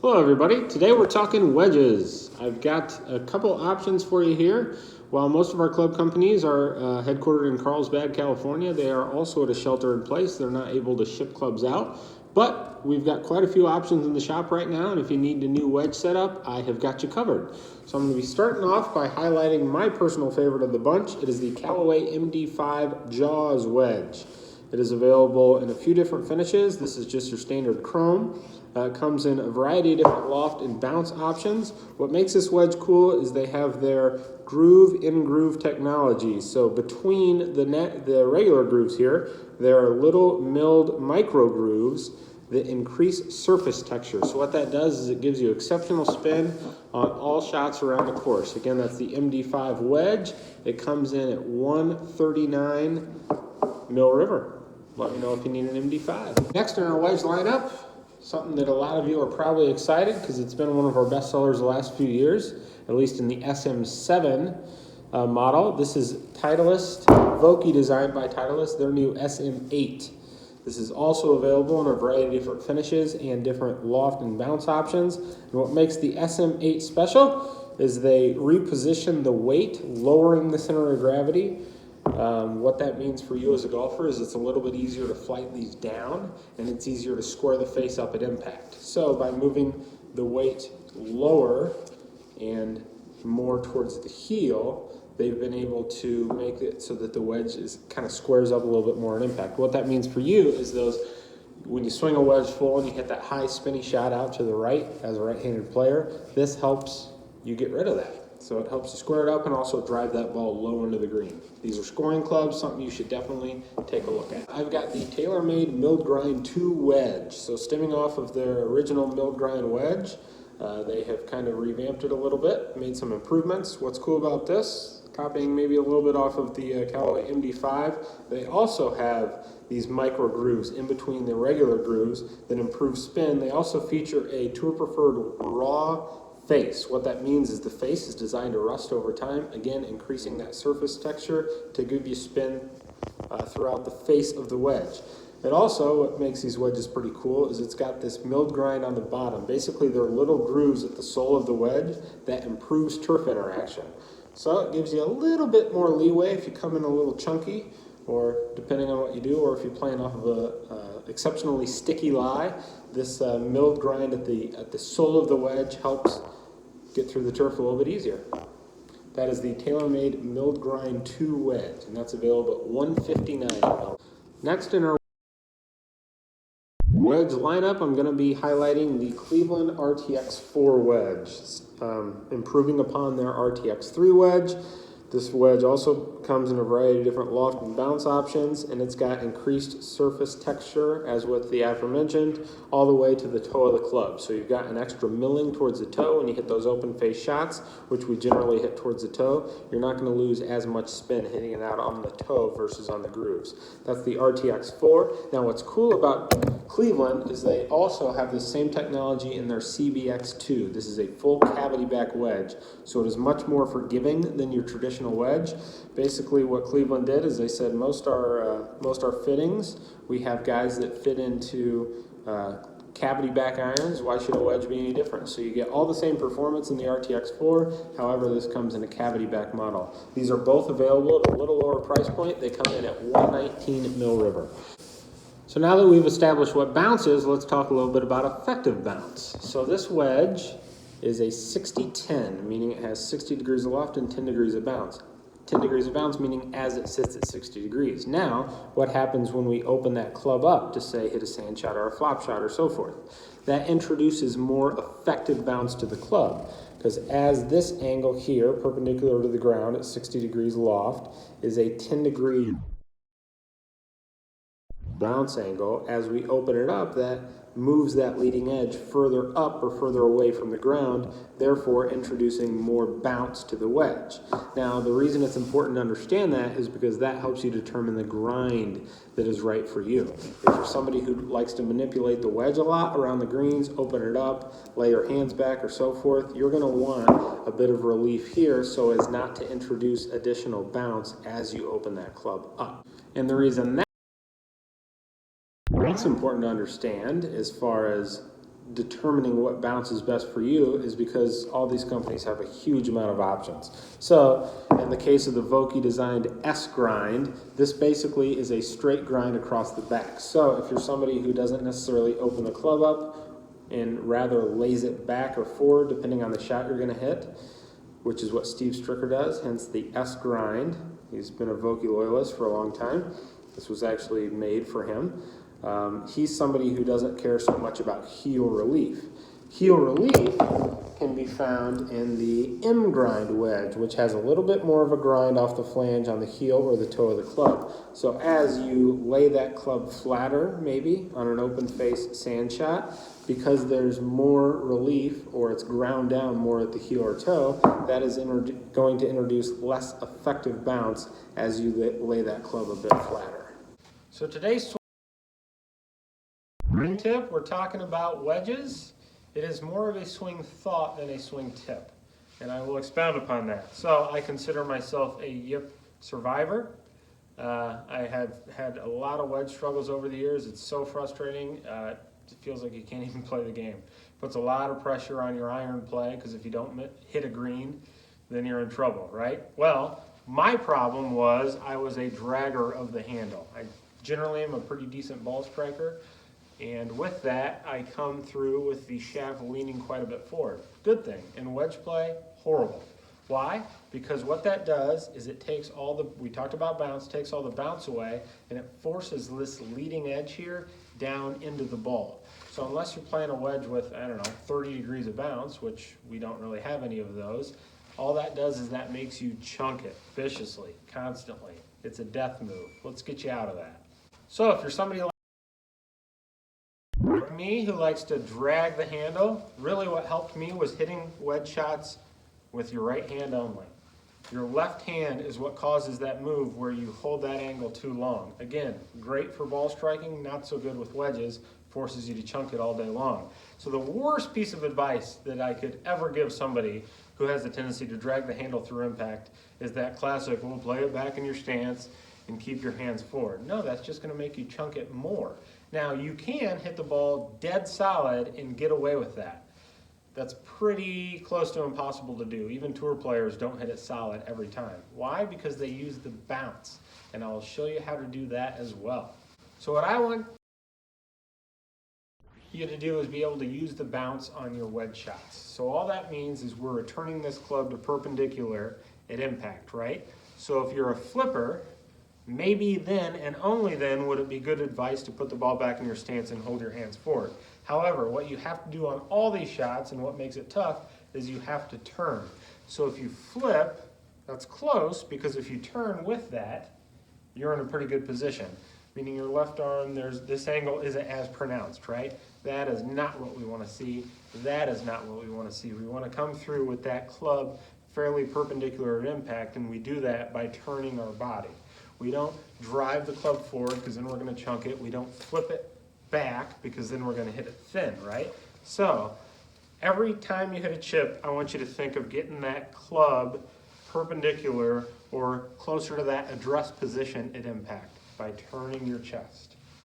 Hello everybody, today we're talking wedges. I've got a couple options for you here. While most of our club companies are headquartered in Carlsbad, California, they are also at a shelter-in-place. They're not able to ship clubs out, but we've got quite a few options in the shop right now, and if you need a new wedge setup, I have got you covered. So I'm going to be starting off by highlighting my personal favorite of the bunch. It is the Callaway MD5 Jaws wedge. It is available in a few different finishes. This is just your standard chrome. It comes in a variety of different loft and bounce options. What makes this wedge cool is they have their groove in groove technology. So between the regular grooves here, there are little milled micro grooves that increase surface texture. So what that does is it gives you exceptional spin on all shots around the course. Again, that's the MD5 wedge. It comes in at 139 Mill River. Let me know if you need an MD5. Next in our wedge lineup, something that a lot of you are probably excited because it's been one of our best sellers the last few years, at least in the SM7 model. This is Titleist, Vokey designed by Titleist, their new SM8. This is also available in a variety of different finishes and different loft and bounce options. And what makes the SM8 special is they reposition the weight, lowering the center of gravity. What that means for you as a golfer is it's a little bit easier to flight these down, and it's easier to square the face up at impact. So by moving the weight lower and more towards the heel, they've been able to make it so that the wedge is kind of squares up a little bit more at impact. What that means for you is when you swing a wedge full and you hit that high spinny shot out to the right as a right-handed player, this helps you get rid of that. So it helps you square it up and also drive that ball low into the green. These are scoring clubs, something you should definitely take a look at. I've got the TaylorMade Milled Grind 2 wedge. So stemming off of their original milled grind wedge, they have kind of revamped it a little bit, made some improvements. What's cool about this, copying maybe a little bit off of the Callaway MD5, they also have these micro grooves in between the regular grooves that improve spin. They also feature a tour preferred raw face. What that means is the face is designed to rust over time, again increasing that surface texture to give you spin throughout the face of the wedge. And also what makes these wedges pretty cool is it's got this milled grind on the bottom. Basically they're little grooves at the sole of the wedge that improves turf interaction. So it gives you a little bit more leeway if you come in a little chunky, or depending on what you do, or if you're playing off of a exceptionally sticky lie. This milled grind at the sole of the wedge helps get through the turf a little bit easier. That is the TaylorMade Milled Grind 2 wedge, and that's available at $159. Next in our wedge lineup, I'm going to be highlighting the Cleveland RTX 4 wedge, improving upon their RTX 3 wedge. This wedge also comes in a variety of different loft and bounce options, and it's got increased surface texture, as with the aforementioned, all the way to the toe of the club. So you've got an extra milling towards the toe when you hit those open face shots, which we generally hit towards the toe. You're not going to lose as much spin hitting it out on the toe versus on the grooves. That's the RTX 4. Now what's cool about Cleveland is they also have the same technology in their CBX2. This is a full cavity back wedge, so it is much more forgiving than your traditional wedge. Basically what Cleveland did is they said most our fittings, we have guys that fit into cavity back irons. Why should a wedge be any different? So you get all the same performance in the RTX 4, however this comes in a cavity back model. These are both available at a little lower price point. They come in at $119 Mill River. So now that we've established what bounce is, let's talk a little bit about effective bounce. So this wedge is a 60-10, meaning it has 60 degrees of loft and 10 degrees of bounce. 10 degrees of bounce meaning as it sits at 60 degrees. Now, what happens when we open that club up to, say, hit a sand shot or a flop shot or so forth? That introduces more effective bounce to the club, because as this angle here, perpendicular to the ground at 60 degrees loft, is a 10-degree bounce angle, as we open it up, that moves that leading edge further up or further away from the ground, therefore introducing more bounce to the wedge. Now, the reason it's important to understand that is because that helps you determine the grind that is right for you. If you're somebody who likes to manipulate the wedge a lot around the greens, open it up, lay your hands back or so forth, you're going to want a bit of relief here so as not to introduce additional bounce as you open that club up. And the reason that's important to understand as far as determining what bounce is best for you is because all these companies have a huge amount of options. So in the case of the Vokey designed S grind, this basically is a straight grind across the back. So if you're somebody who doesn't necessarily open the club up and rather lays it back or forward depending on the shot you're going to hit, which is what Steve Stricker does, hence the S grind. He's been a Vokey loyalist for a long time. This was actually made for him. He's somebody who doesn't care so much about heel relief. Heel relief can be found in the M grind wedge, which has a little bit more of a grind off the flange on the heel or the toe of the club. So as you lay that club flatter, maybe on an open face sand shot, because there's more relief or it's ground down more at the heel or toe, that is going to introduce less effective bounce as you lay that club a bit flatter. So today's swing tip, we're talking about wedges. It is more of a swing thought than a swing tip, and I will expound upon that. So I consider myself a yip survivor. I have had a lot of wedge struggles over the years. It's so frustrating. It feels like you can't even play the game. Puts a lot of pressure on your iron play, because if you don't hit a green, then you're in trouble, right? Well, my problem was I was a dragger of the handle. I generally am a pretty decent ball striker, and with that, I come through with the shaft leaning quite a bit forward. Good thing. In wedge play, horrible. Why? Because what that does is it takes all the, we talked about bounce, takes all the bounce away, and it forces this leading edge here down into the ball. So unless you're playing a wedge with, I don't know, 30 degrees of bounce, which we don't really have any of those, all that does is that makes you chunk it viciously, constantly. It's a death move. Let's get you out of that. So if you're somebody like me who likes to drag the handle, really what helped me was hitting wedge shots with your right hand only. Your left hand is what causes that move where you hold that angle too long. Again, great for ball striking, not so good with wedges, forces you to chunk it all day long. So the worst piece of advice that I could ever give somebody who has a tendency to drag the handle through impact is that classic, well, play it back in your stance and keep your hands forward. No, that's just going to make you chunk it more. Now, you can hit the ball dead solid and get away with that. That's pretty close to impossible to do. Even tour players don't hit it solid every time. Why? Because they use the bounce. And I'll show you how to do that as well. So what I want you to do is be able to use the bounce on your wedge shots. So all that means is we're returning this club to perpendicular at impact, right? So if you're a flipper, maybe then and only then would it be good advice to put the ball back in your stance and hold your hands forward. However, what you have to do on all these shots, and what makes it tough, is you have to turn. So if you flip, that's close, because if you turn with that, you're in a pretty good position. Meaning your left arm, this angle isn't as pronounced, right? That is not what we want to see. That is not what we want to see. We want to come through with that club fairly perpendicular at impact, and we do that by turning our body. We don't drive the club forward, because then we're going to chunk it. We don't flip it back, because then we're going to hit it thin, right? So every time you hit a chip, I want you to think of getting that club perpendicular or closer to that address position at impact by turning your chest.